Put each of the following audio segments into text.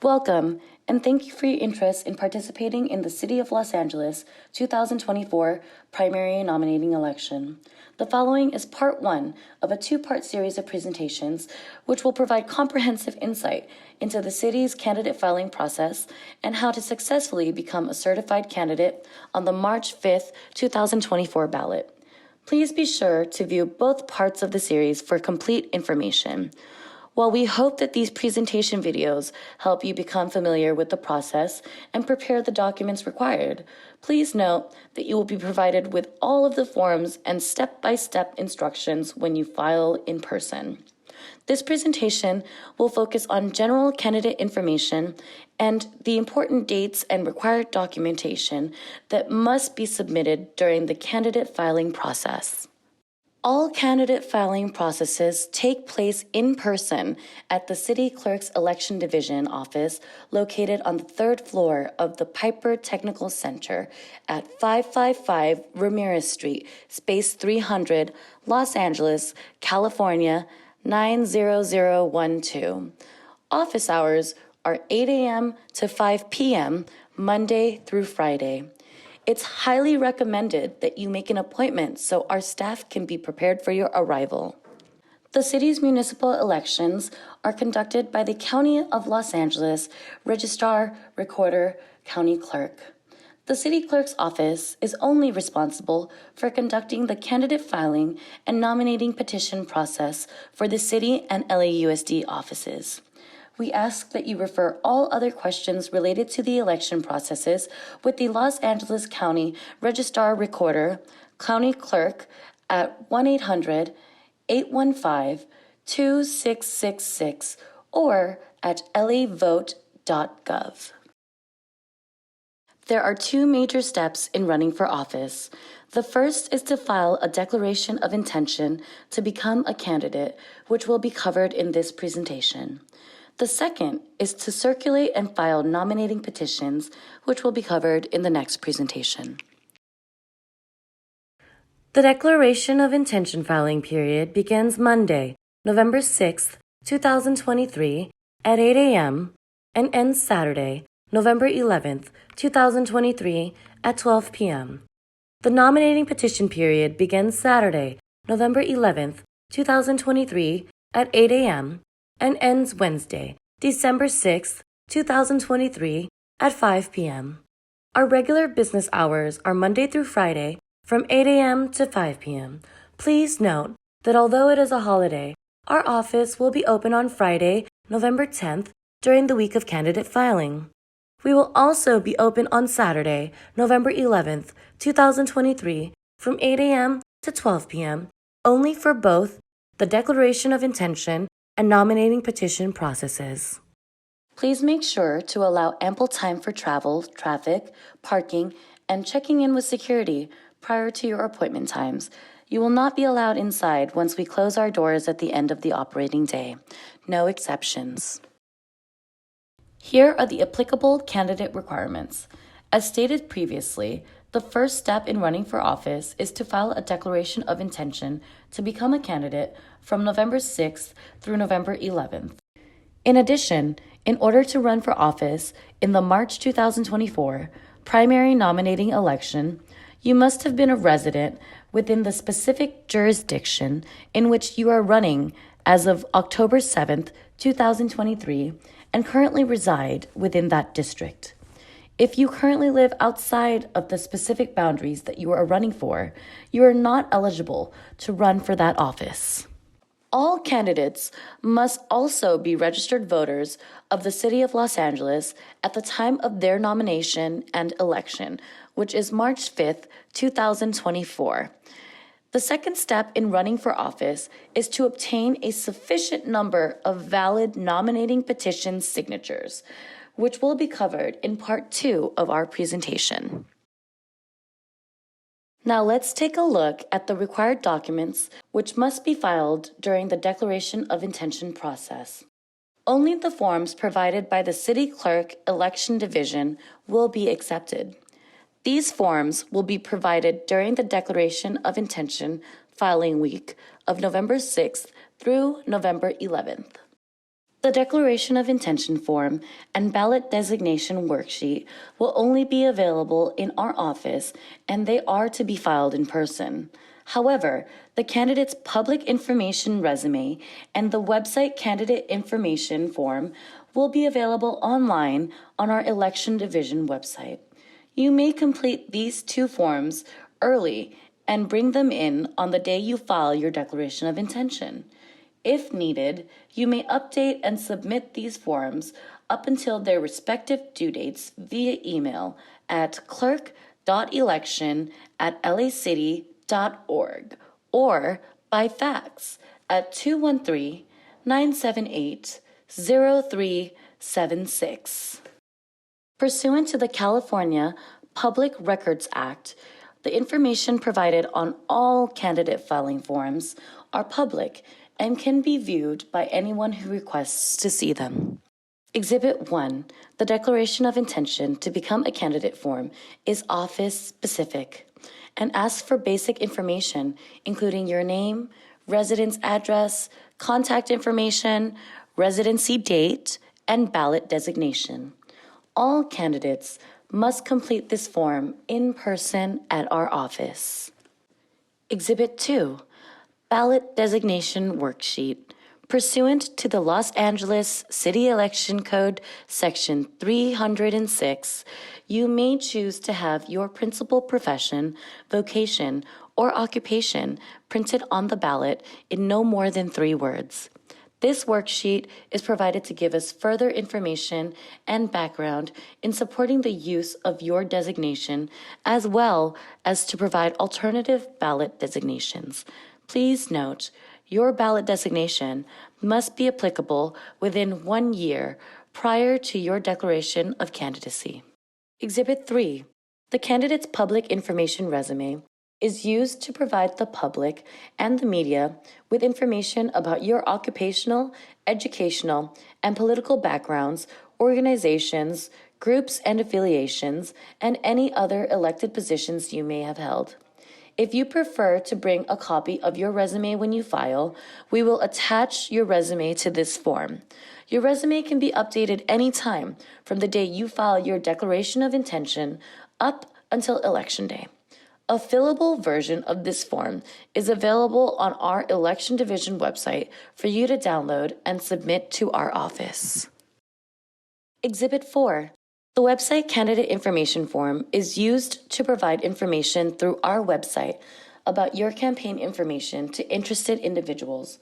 Welcome, and thank you for your interest in participating in the City of Los Angeles 2024 primary nominating election. The following is part one of a two-part series of presentations, which will provide comprehensive insight into the city's candidate filing process and how to successfully become a certified candidate on the March 5th, 2024 ballot. Please be sure to view both parts of the series for complete information. While we hope that these presentation videos help you become familiar with the process and prepare the documents required, please note that you will be provided with all of the forms and step-by-step instructions when you file in person. This presentation will focus on general candidate information and the important dates and required documentation that must be submitted during the candidate filing process. All candidate filing processes take place in person at the City Clerk's Election Division office located on the third floor of the Piper Technical Center at 555 Ramirez Street, Space 300, Los Angeles, California, 90012. Office hours are 8 a.m. to 5 p.m., Monday through Friday. It's highly recommended that you make an appointment so our staff can be prepared for your arrival. The city's municipal elections are conducted by the County of Los Angeles Registrar, Recorder, County Clerk. The City Clerk's office is only responsible for conducting the candidate filing and nominating petition process for the city and LAUSD offices. We ask that you refer all other questions related to the election processes with the Los Angeles County Registrar Recorder, County Clerk at 1-800-815-2666 or at lavote.gov. There are two major steps in running for office. The first is to file a declaration of intention to become a candidate, which will be covered in this presentation. The second is to circulate and file nominating petitions, which will be covered in the next presentation. The Declaration of Intention filing period begins Monday, November 6th, 2023 at 8 a.m. and ends Saturday, November 11th, 2023 at 12 p.m. The nominating petition period begins Saturday, November 11th, 2023 at 8 a.m. and ends Wednesday, December 6th, 2023 at 5 p.m. Our regular business hours are Monday through Friday from 8 a.m. to 5 p.m. Please note that although it is a holiday, our office will be open on Friday, November 10th during the week of candidate filing. We will also be open on Saturday, November 11th, 2023 from 8 a.m. to 12 p.m. only for both the Declaration of Intention and nominating petition processes. Please make sure to allow ample time for travel, traffic, parking, and checking in with security prior to your appointment times. You will not be allowed inside once we close our doors at the end of the operating day. No exceptions. Here are the applicable candidate requirements. As stated previously, the first step in running for office is to file a declaration of intention to become a candidate from November 6th through November 11th. In addition, in order to run for office in the March 2024 primary nominating election, you must have been a resident within the specific jurisdiction in which you are running as of October 7th, 2023, and currently reside within that district. If you currently live outside of the specific boundaries that you are running for, you are not eligible to run for that office. All candidates must also be registered voters of the City of Los Angeles at the time of their nomination and election, which is March 5th, 2024. The second step in running for office is to obtain a sufficient number of valid nominating petition signatures, which will be covered in part two of our presentation. Now let's take a look at the required documents which must be filed during the Declaration of Intention process. Only the forms provided by the City Clerk Election Division will be accepted. These forms will be provided during the Declaration of Intention filing week of November 6th through November 11th. The Declaration of Intention form and ballot designation worksheet will only be available in our office, and they are to be filed in person. However, the candidate's public information resume and the website candidate information form will be available online on our election division website. You may complete these two forms early and bring them in on the day you file your Declaration of Intention. If needed, you may update and submit these forms up until their respective due dates via email at clerk.election@lacity.org or by fax at 213-978-0376. Pursuant to the California Public Records Act, the information provided on all candidate filing forms are public and can be viewed by anyone who requests to see them. Exhibit 1, the Declaration of Intention to become a candidate form, is office-specific and asks for basic information, including your name, residence address, contact information, residency date, and ballot designation. All candidates must complete this form in person at our office. Exhibit 2, Ballot Designation Worksheet. Pursuant to the Los Angeles City Election Code, Section 306, you may choose to have your principal profession, vocation, or occupation printed on the ballot in no more than 3 words. This worksheet is provided to give us further information and background in supporting the use of your designation, as well as to provide alternative ballot designations. Please note, your ballot designation must be applicable within 1 year prior to your declaration of candidacy. Exhibit 3, the candidate's public information resume is used to provide the public and the media with information about your occupational, educational, and political backgrounds, organizations, groups and affiliations, and any other elected positions you may have held. If you prefer to bring a copy of your resume when you file, we will attach your resume to this form. Your resume can be updated anytime from the day you file your Declaration of Intention up until Election Day. A fillable version of this form is available on our Election Division website for you to download and submit to our office. Exhibit 4. The website candidate information form is used to provide information through our website about your campaign information to interested individuals.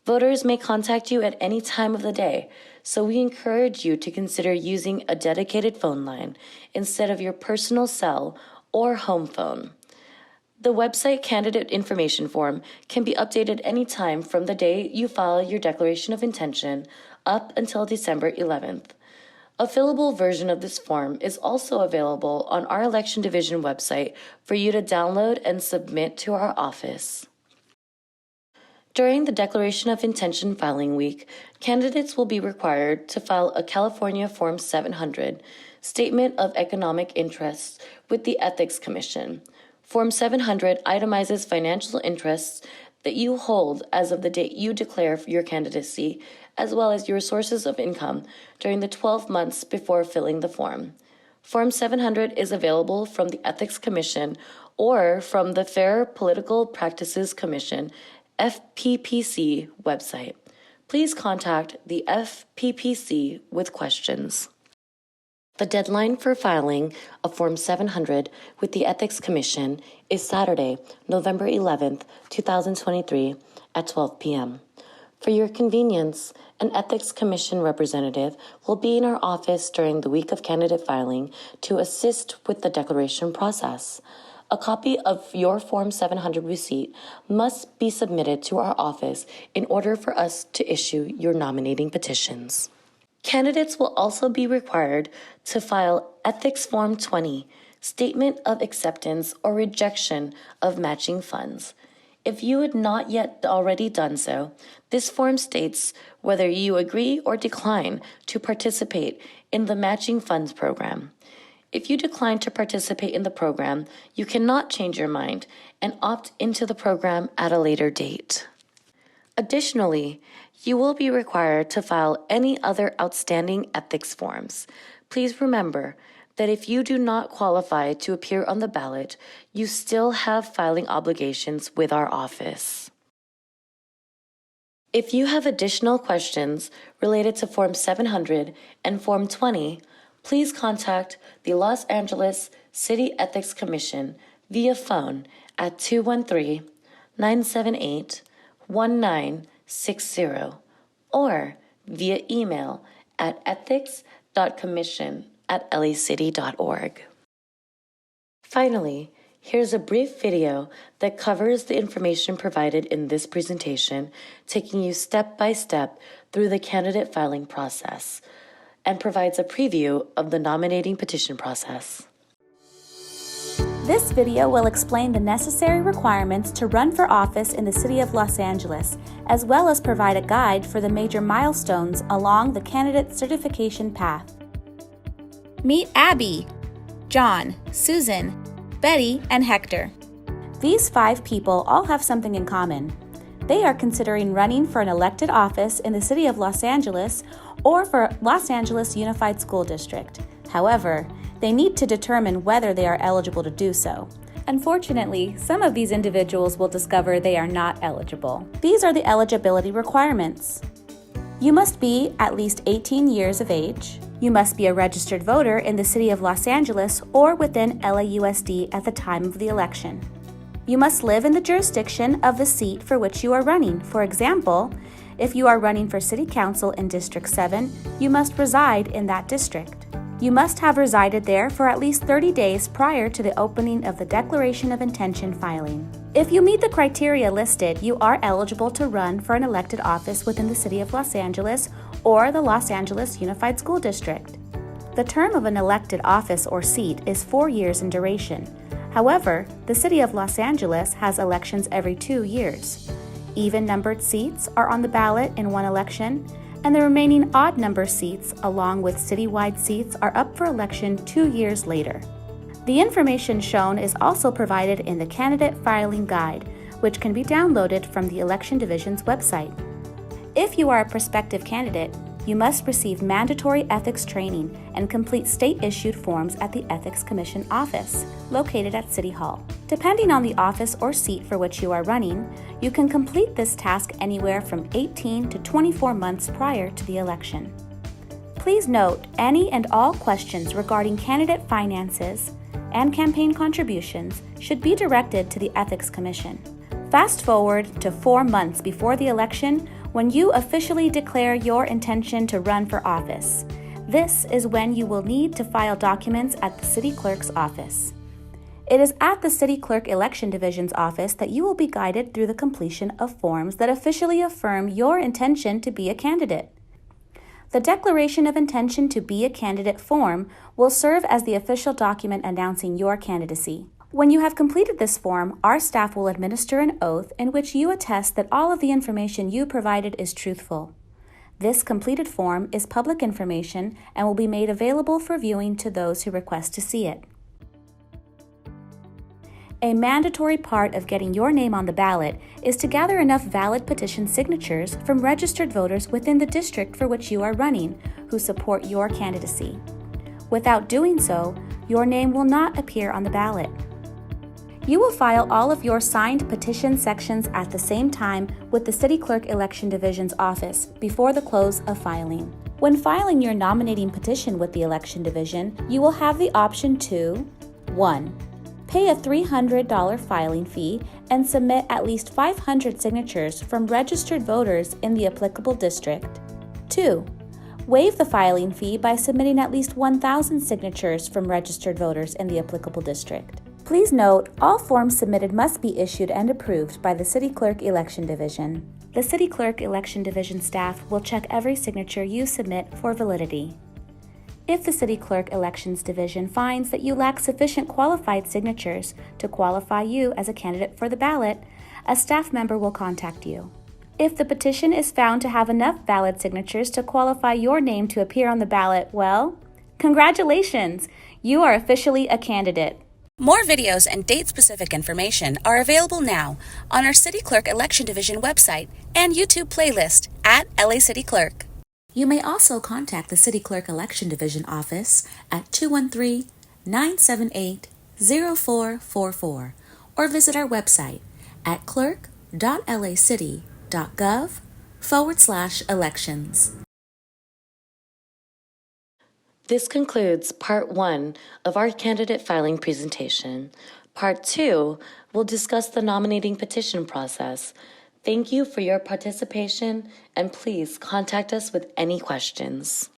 Voters may contact you at any time of the day, so we encourage you to consider using a dedicated phone line instead of your personal cell or home phone. The website candidate information form can be updated anytime from the day you file your Declaration of Intention up until December 11th. A fillable version of this form is also available on our Election Division website for you to download and submit to our office. During the Declaration of Intention filing week, candidates will be required to file a California Form 700, Statement of Economic Interests, with the Ethics Commission. Form 700 itemizes financial interests that you hold as of the date you declare your candidacy, as well as your sources of income during the 12 months before filling the form. Form 700 is available from the Ethics Commission or from the Fair Political Practices Commission, FPPC website. Please contact the FPPC with questions. The deadline for filing of Form 700 with the Ethics Commission is Saturday, November 11th, 2023 at 12 p.m. For your convenience, an Ethics Commission representative will be in our office during the week of candidate filing to assist with the declaration process. A copy of your Form 700 receipt must be submitted to our office in order for us to issue your nominating petitions. Candidates will also be required to file Ethics Form 20, Statement of Acceptance or Rejection of Matching Funds. If you had not yet already done so, this form states whether you agree or decline to participate in the Matching Funds program. If you decline to participate in the program, you cannot change your mind and opt into the program at a later date. Additionally, You will be required to file any other outstanding ethics forms. Please remember that if you do not qualify to appear on the ballot, you still have filing obligations with our office. If you have additional questions related to Form 700 and Form 20, please contact the Los Angeles City Ethics Commission via phone at 213-978-1960 or via email at ethics.commission@lacity.org. Finally, here's a brief video that covers the information provided in this presentation, taking you step by step through the candidate filing process, and provides a preview of the nominating petition process. This video will explain the necessary requirements to run for office in the City of Los Angeles, as well as provide a guide for the major milestones along the candidate certification path. Meet Abby, John, Susan, Betty, and Hector. These 5 people all have something in common. They are considering running for an elected office in the City of Los Angeles or for Los Angeles Unified School District. However, they need to determine whether they are eligible to do so. Unfortunately, some of these individuals will discover they are not eligible. These are the eligibility requirements. You must be at least 18 years of age. You must be a registered voter in the City of Los Angeles or within LAUSD at the time of the election. You must live in the jurisdiction of the seat for which you are running. For example, if you are running for City Council in District 7, you must reside in that district. You must have resided there for at least 30 days prior to the opening of the Declaration of Intention filing. If you meet the criteria listed, you are eligible to run for an elected office within the City of Los Angeles or the Los Angeles Unified School District. The term of an elected office or seat is 4 years in duration. However, the City of Los Angeles has elections every 2 years. Even-numbered seats are on the ballot in one election, and the remaining odd-number seats, along with citywide seats, are up for election 2 years later. The information shown is also provided in the Candidate Filing Guide, which can be downloaded from the Election Division's website. If you are a prospective candidate, you must receive mandatory ethics training and complete state-issued forms at the Ethics Commission office, located at City Hall. Depending on the office or seat for which you are running, you can complete this task anywhere from 18 to 24 months prior to the election. Please note, any and all questions regarding candidate finances and campaign contributions should be directed to the Ethics Commission. Fast forward to 4 months before the election when you officially declare your intention to run for office. This is when you will need to file documents at the City Clerk's office. It is at the City Clerk Election Division's office that you will be guided through the completion of forms that officially affirm your intention to be a candidate. The Declaration of Intention to be a Candidate form will serve as the official document announcing your candidacy. When you have completed this form, our staff will administer an oath in which you attest that all of the information you provided is truthful. This completed form is public information and will be made available for viewing to those who request to see it. A mandatory part of getting your name on the ballot is to gather enough valid petition signatures from registered voters within the district for which you are running who support your candidacy. Without doing so, your name will not appear on the ballot. You will file all of your signed petition sections at the same time with the City Clerk Election Division's office before the close of filing. When filing your nominating petition with the Election Division, you will have the option to 1. Pay a $300 filing fee and submit at least 500 signatures from registered voters in the applicable district. 2. Waive the filing fee by submitting at least 1,000 signatures from registered voters in the applicable district. Please note, all forms submitted must be issued and approved by the City Clerk Election Division. The City Clerk Election Division staff will check every signature you submit for validity. If the City Clerk Elections Division finds that you lack sufficient qualified signatures to qualify you as a candidate for the ballot, a staff member will contact you. If the petition is found to have enough valid signatures to qualify your name to appear on the ballot, well, congratulations! You are officially a candidate. More videos and date-specific information are available now on our City Clerk Election Division website and YouTube playlist at LA City Clerk. You may also contact the City Clerk Election Division office at 213-978-0444 or visit our website at clerk.lacity.gov/elections. This concludes Part 1 of our candidate filing presentation. Part 2 will discuss the nominating petition process. Thank you for your participation, and please contact us with any questions.